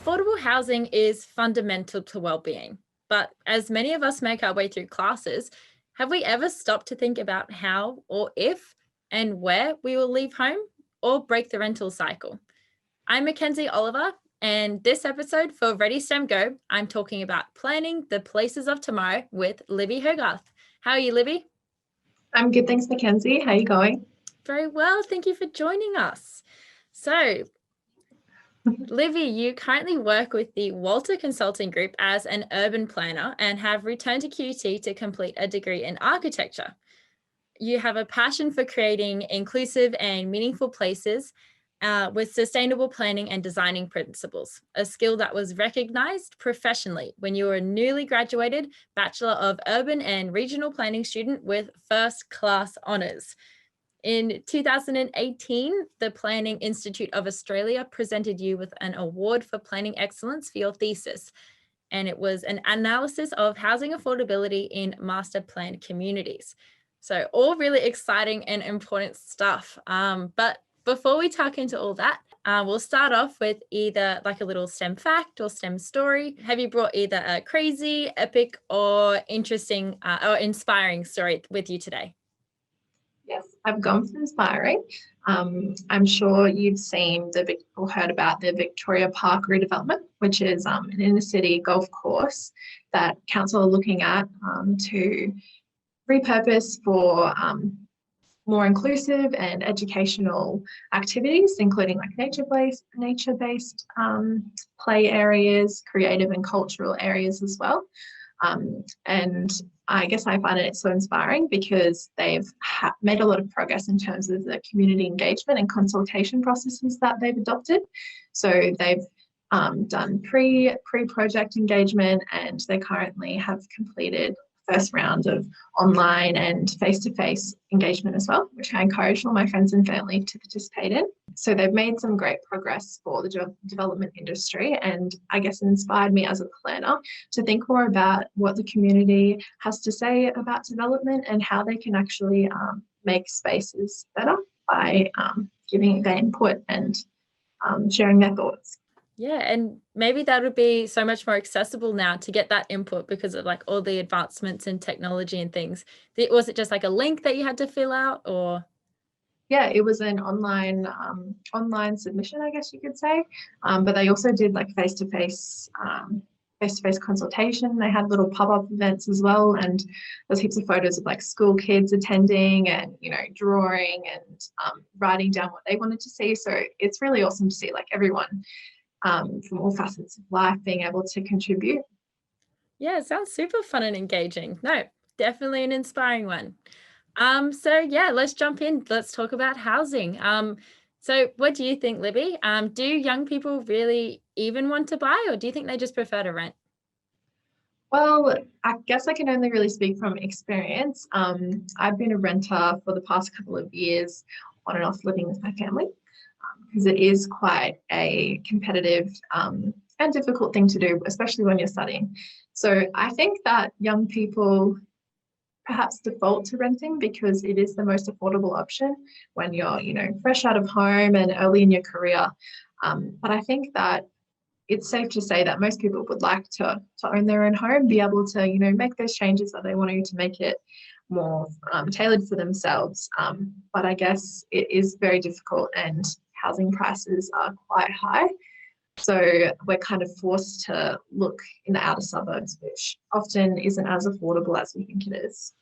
Affordable housing is fundamental to well-being, but as many of us make our way through classes, have we ever stopped to think about how or if and where we will leave home or break the rental cycle? I'm Mackenzi Oliver, and this episode for Ready STEM Go, I'm talking about planning the places of tomorrow with Libby Hogarth. How are you, Libby? I'm good, thanks, Mackenzie. How are you going? Very well, thank you for joining us. So, Libby, you currently work with the Walter Consulting Group as an urban planner and have returned to QUT to complete a degree in architecture. You have a passion for creating inclusive and meaningful places with sustainable planning and designing principles, a skill that was recognized professionally when you were a newly graduated Bachelor of Urban and Regional Planning student with first class honours. In 2018, the Planning Institute of Australia presented you with an award for planning excellence for your thesis, and it was an analysis of housing affordability in master planned communities. So all really exciting and important stuff. But before we tuck into all that, we'll start off with either like a little STEM fact or STEM story. Have you brought either a crazy, epic, or interesting or inspiring story with you today? Yes, I've gone for inspiring. I'm sure you've seen or heard about the Victoria Park Redevelopment, which is an inner city golf course that council are looking at to repurpose for more inclusive and educational activities, including like nature-based play areas, creative and cultural areas as well. And I guess I find it so inspiring because they've made a lot of progress in terms of the community engagement and consultation processes that they've adopted. So they've done pre-project engagement, and they currently have completed first round of online and face-to-face engagement as well, which I encourage all my friends and family to participate in. So they've made some great progress for the development industry, and I guess it inspired me as a planner to think more about what the community has to say about development and how they can actually make spaces better by giving their input and sharing their thoughts. Yeah, and maybe that would be so much more accessible now to get that input because of like all the advancements in technology and things. Was it just like a link that you had to fill out, or? Yeah, it was an online submission, I guess you could say. But they also did like face-to-face consultation. They had little pop-up events as well, and there's heaps of photos of like school kids attending and drawing and writing down what they wanted to see. So it's really awesome to see like everyone from all facets of life being able to contribute. Yeah, it sounds super fun and engaging. No, definitely an inspiring one. So yeah, let's jump in. Let's talk about housing. So what do you think, Libby? Do young people really even want to buy, or do you think they just prefer to rent? Well, I guess I can only really speak from experience. I've been a renter for the past couple of years, on and off living with my family, because it is quite a competitive and difficult thing to do, especially when you're studying. So I think that young people perhaps default to renting because it is the most affordable option when you're, fresh out of home and early in your career. But I think that it's safe to say that most people would like to own their own home, be able to, make those changes that they want to make it more tailored for themselves. But I guess it is very difficult, and housing prices are quite high. So we're kind of forced to look in the outer suburbs, which often isn't as affordable as we think it is.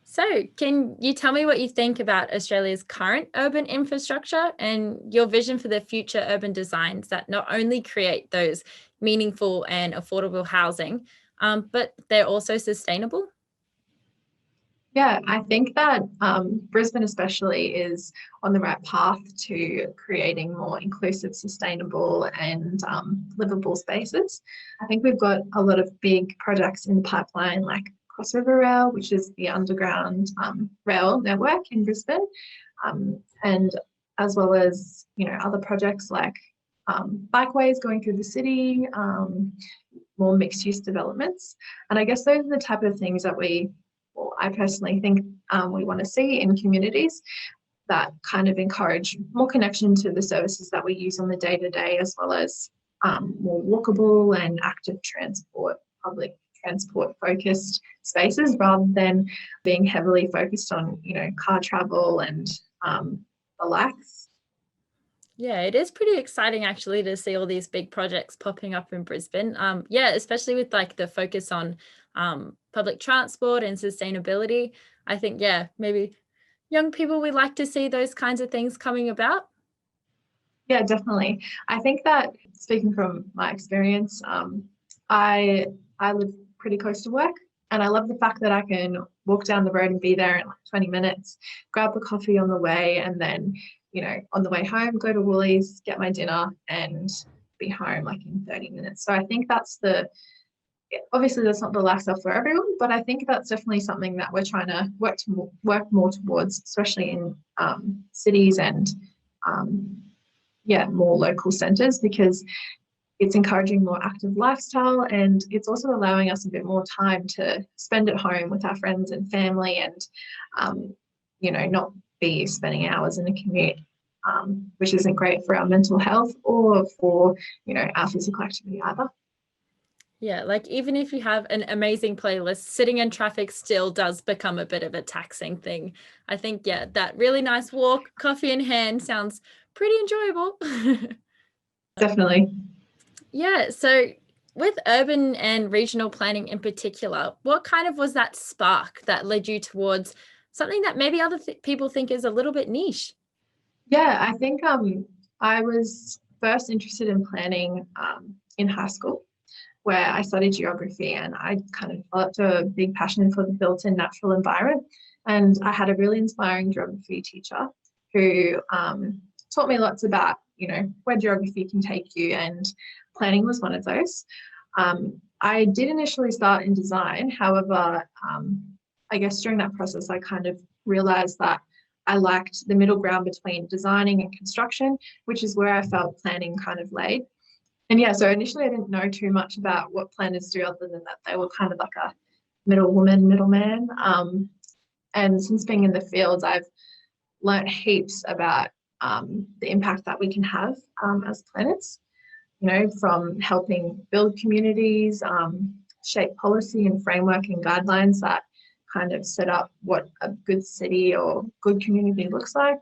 So can you tell me what you think about Australia's current urban infrastructure and your vision for the future urban designs that not only create those meaningful and affordable housing, but they're also sustainable? Yeah, I think that Brisbane especially is on the right path to creating more inclusive, sustainable and livable spaces. I think we've got a lot of big projects in the pipeline, like Cross River Rail, which is the underground rail network in Brisbane, and as well as other projects like bikeways going through the city, more mixed-use developments. And I guess those are the type of things that I personally think we want to see in communities that kind of encourage more connection to the services that we use on the day-to-day, as well as more walkable and active transport, public transport focused spaces rather than being heavily focused on, car travel and the likes. Yeah, it is pretty exciting actually to see all these big projects popping up in Brisbane. Yeah, especially with like the focus on public transport and sustainability. I think, yeah, maybe young people, we like to see those kinds of things coming about. Yeah, definitely. I think that, speaking from my experience, I live pretty close to work, and I love the fact that I can walk down the road and be there in like 20 minutes, grab a coffee on the way, and then, on the way home, go to Woolies, get my dinner, and be home like in 30 minutes. So I think obviously that's not the lifestyle for everyone, but I think that's definitely something that we're trying to work more towards, especially in cities and more local centres, because it's encouraging more active lifestyle, and it's also allowing us a bit more time to spend at home with our friends and family, and not be spending hours in a commute, which isn't great for our mental health or for our physical activity either. Yeah, like even if you have an amazing playlist, sitting in traffic still does become a bit of a taxing thing. I think, yeah, that really nice walk, coffee in hand, sounds pretty enjoyable. Definitely. Yeah, so with urban and regional planning in particular, what kind of was that spark that led you towards something that maybe other people think is a little bit niche? Yeah, I think I was first interested in planning in high school, where I studied geography, and I kind of developed a big passion for the built in natural environment. And I had a really inspiring geography teacher who taught me lots about, where geography can take you, and planning was one of those. I did initially start in design. However, I guess during that process, I kind of realized that I liked the middle ground between designing and construction, which is where I felt planning kind of laid. And yeah, so initially I didn't know too much about what planners do, other than that they were kind of like a middleman. And since being in the fields, I've learnt heaps about the impact that we can have as planners, from helping build communities, shape policy and framework and guidelines that kind of set up what a good city or good community looks like.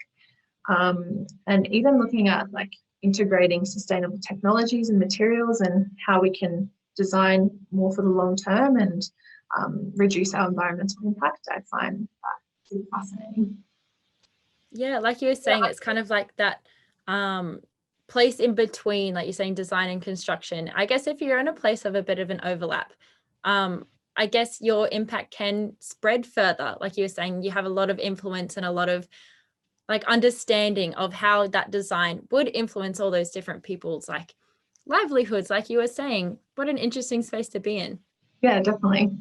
And even looking at like integrating sustainable technologies and materials, and how we can design more for the long term and reduce our environmental impact. I find that really fascinating. Yeah, like you were saying, it's kind of like that place in between, like you're saying, design and construction. I guess if you're in a place of a bit of an overlap, I guess your impact can spread further. Like you were saying, you have a lot of influence and a lot of like understanding of how that design would influence all those different people's like livelihoods. Like you were saying, what an interesting space to be in. Yeah, definitely.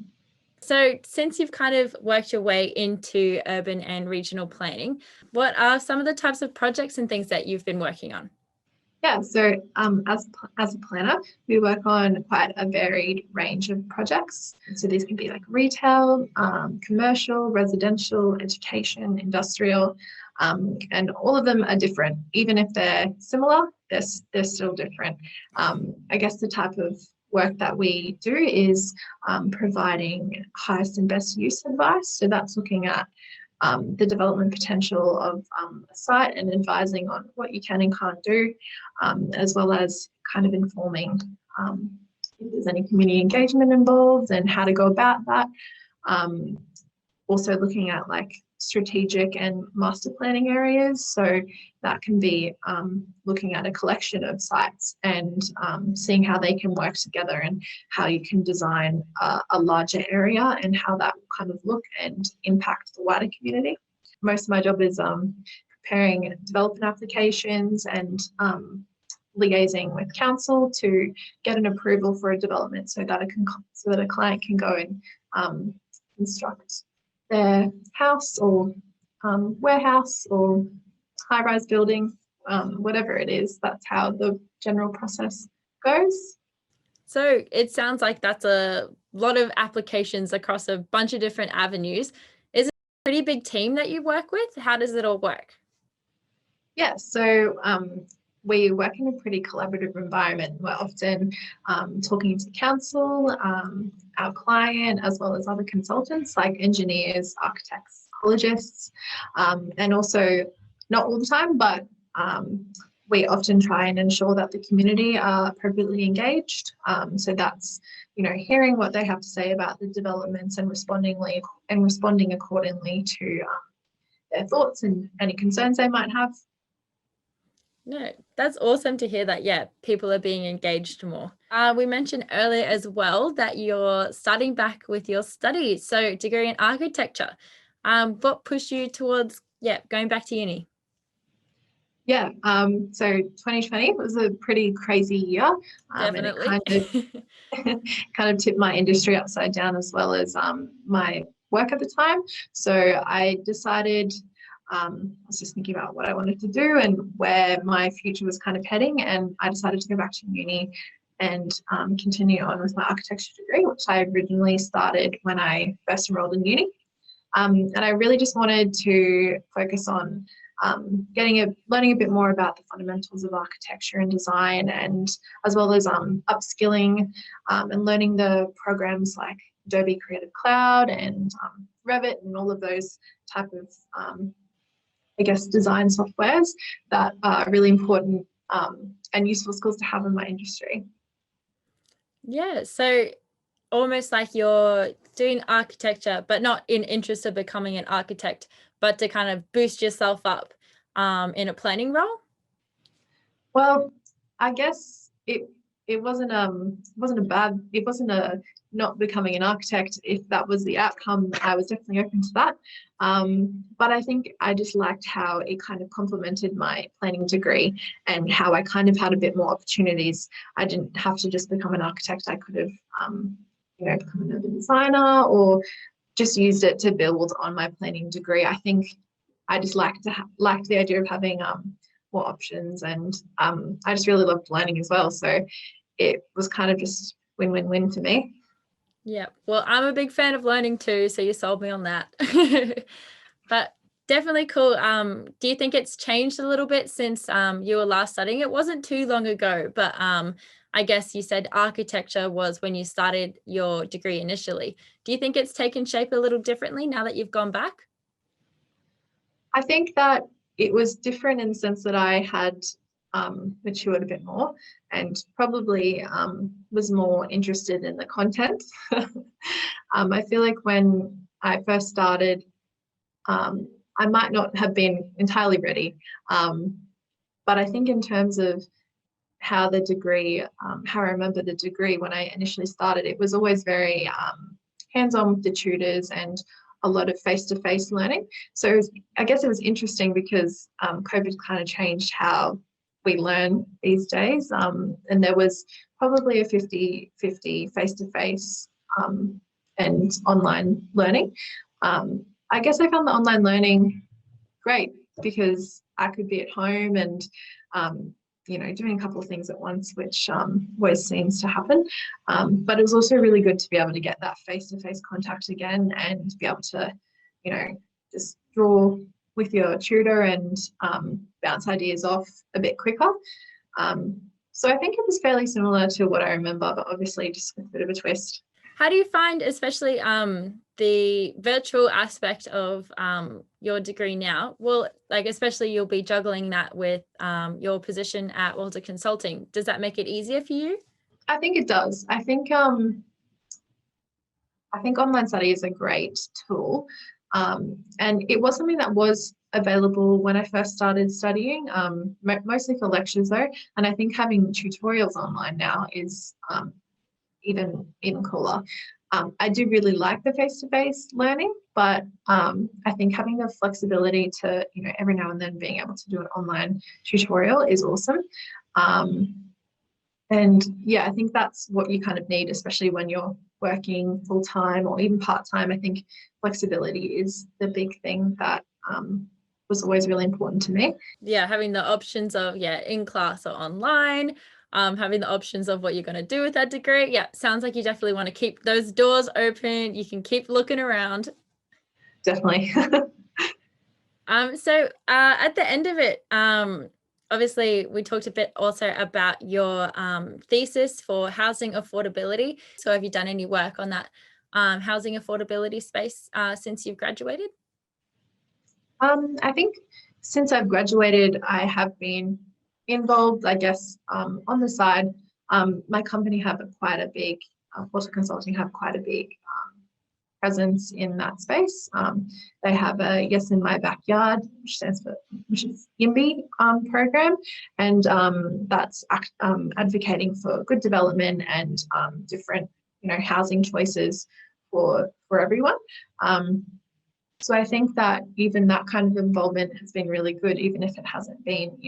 So since you've kind of worked your way into urban and regional planning, what are some of the types of projects and things that you've been working on? Yeah, so as a planner, we work on quite a varied range of projects. So these can be like retail, commercial, residential, education, industrial, and all of them are different. Even if they're similar, they're still different. I guess the type of work that we do is providing highest and best use advice. So that's looking at the development potential of a site and advising on what you can and can't do, as well as kind of informing if there's any community engagement involved and how to go about that. Also looking at like strategic and master planning areas. So that can be looking at a collection of sites and seeing how they can work together, and how you can design a larger area and how that will kind of look and impact the wider community. Most of my job is preparing development applications and liaising with council to get an approval for a development, so that a client can go and construct their house or warehouse or high-rise building, whatever it is. That's how the general process goes. So it sounds like that's a lot of applications across a bunch of different avenues. Is it a pretty big team that you work with? How does it all work? Yeah, so we work in a pretty collaborative environment. We're often talking to council, our client, as well as other consultants like engineers, architects, ecologists, and also not all the time, but we often try and ensure that the community are appropriately engaged. So that's, hearing what they have to say about the developments and responding accordingly to their thoughts and any concerns they might have. No, that's awesome to hear that, yeah, people are being engaged more. We mentioned earlier as well that you're starting back with your studies, so degree in architecture. What pushed you towards, going back to uni? Yeah, so 2020 was a pretty crazy year. Definitely. And it kind of tipped my industry upside down as well as my work at the time. So I decided, I was just thinking about what I wanted to do and where my future was kind of heading, and I decided to go back to uni and continue on with my architecture degree, which I originally started when I first enrolled in uni. And I really just wanted to focus on learning a bit more about the fundamentals of architecture and design, and as well as upskilling and learning the programs like Adobe Creative Cloud and Revit and all of those type of design softwares that are really important and useful skills to have in my industry. Yeah, so almost like you're doing architecture, but not in interest of becoming an architect, but to kind of boost yourself up in a planning role? Well, I guess it wasn't not becoming an architect. If that was the outcome, I was definitely open to that. But I think I just liked how it kind of complemented my planning degree and how I kind of had a bit more opportunities. I didn't have to just become an architect. I could have, become an urban designer or just used it to build on my planning degree. I think I just liked the idea of having more options, and I just really loved learning as well. So it was kind of just win-win-win for me. Yeah, well, I'm a big fan of learning too, so you sold me on that. But definitely cool. Do you think it's changed a little bit since you were last studying? It wasn't too long ago, but I guess you said architecture was when you started your degree initially. Do you think it's taken shape a little differently now that you've gone back? I think that it was different in the sense that I had matured a bit more and probably was more interested in the content. I feel like when I first started, I might not have been entirely ready. But I think in terms of how the degree, how I remember the degree when I initially started, it was always very hands-on with the tutors and a lot of face-to-face learning. So I guess it was interesting because COVID kind of changed how we learn these days. And there was probably a 50-50 face-to-face and online learning. I guess I found the online learning great because I could be at home and doing a couple of things at once, which always seems to happen. But it was also really good to be able to get that face-to-face contact again and be able to, just draw with your tutor and bounce ideas off a bit quicker. So I think it was fairly similar to what I remember, but obviously just with a bit of a twist. How do you find, especially the virtual aspect of your degree now? Well, like especially you'll be juggling that with your position at Walter Consulting. Does that make it easier for you? I think it does. I think online study is a great tool, and it was something that was available when I first started studying, mostly for lectures though. And I think having tutorials online now is even cooler. I do really like the face-to-face learning, but I think having the flexibility to, every now and then being able to do an online tutorial is awesome. And yeah, I think that's what you kind of need, especially when you're working full-time or even part-time. I think flexibility is the big thing that was always really important to me. Yeah, having the options of, in class or online, having the options of what you're going to do with that degree. Yeah, sounds like you definitely want to keep those doors open. You can keep looking around. Definitely. So at the end of it, obviously we talked a bit also about your thesis for housing affordability. So have you done any work on that housing affordability space since you've graduated? I think since I've graduated, I have been involved, I guess, on the side. My company have quite a big, Water Consulting have quite a big presence in that space. They have a Yes in My Backyard, which is YIMBY program, and that's advocating for good development and different, housing choices for everyone. So I think that even that kind of involvement has been really good, even if it hasn't been,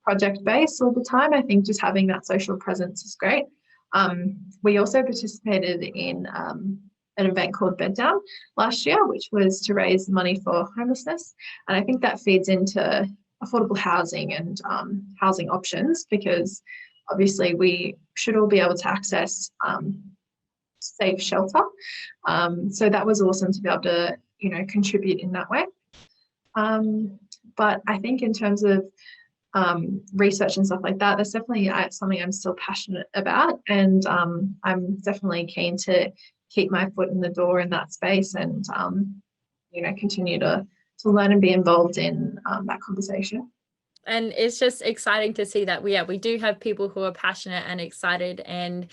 project-based all the time. I think just having that social presence is great. We also participated in an event called Bed Down last year, which was to raise money for homelessness. And I think that feeds into affordable housing and housing options, because obviously we should all be able to access safe shelter. So that was awesome to be able to, contribute in that way. But I think in terms of research and stuff like that, that's definitely something I'm still passionate about, and I'm definitely keen to keep my foot in the door in that space and continue to learn and be involved in that conversation. And it's just exciting to see that we do have people who are passionate and excited and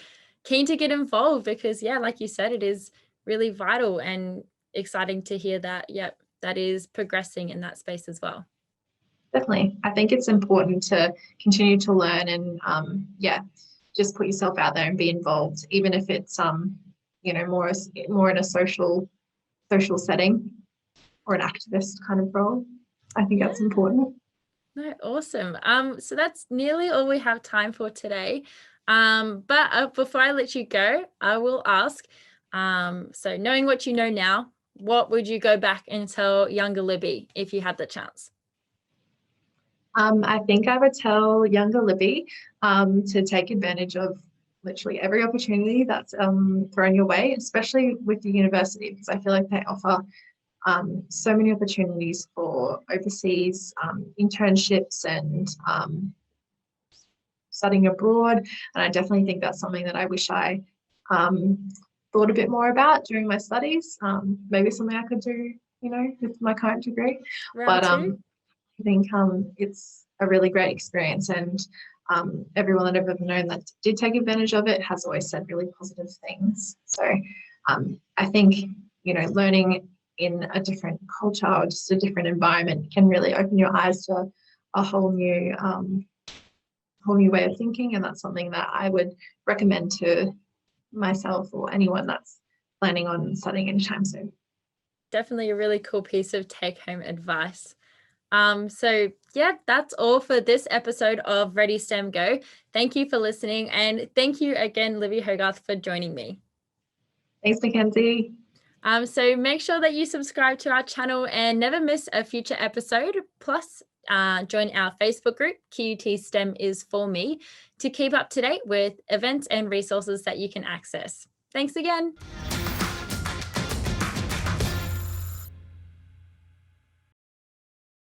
keen to get involved, because like you said, it is really vital and exciting to hear that that is progressing in that space as well. Definitely. I think it's important to continue to learn and just put yourself out there and be involved, even if it's more in a social setting or an activist kind of role. I think that's important. No, awesome. So that's nearly all we have time for today. But before I let you go, I will ask, so knowing what you know now, what would you go back and tell younger Libby if you had the chance? I think I would tell younger Libby to take advantage of literally every opportunity that's thrown your way, especially with the university, because I feel like they offer so many opportunities for overseas internships and studying abroad. And I definitely think that's something that I wish I thought a bit more about during my studies. Maybe something I could do, with my current degree. Round but two? I think it's a really great experience, and everyone that I've ever known that did take advantage of it has always said really positive things. So I think, learning in a different culture or just a different environment can really open your eyes to a whole new way of thinking, and that's something that I would recommend to myself or anyone that's planning on studying anytime soon. Definitely a really cool piece of take-home advice. So that's all for this episode of Ready STEM Go. Thank you for listening, and thank you again, Libby Hogarth, for joining me. Thanks, Mackenzie. So make sure that you subscribe to our channel and never miss a future episode. Plus, join our Facebook group, QUT STEM is for me, to keep up to date with events and resources that you can access. Thanks again.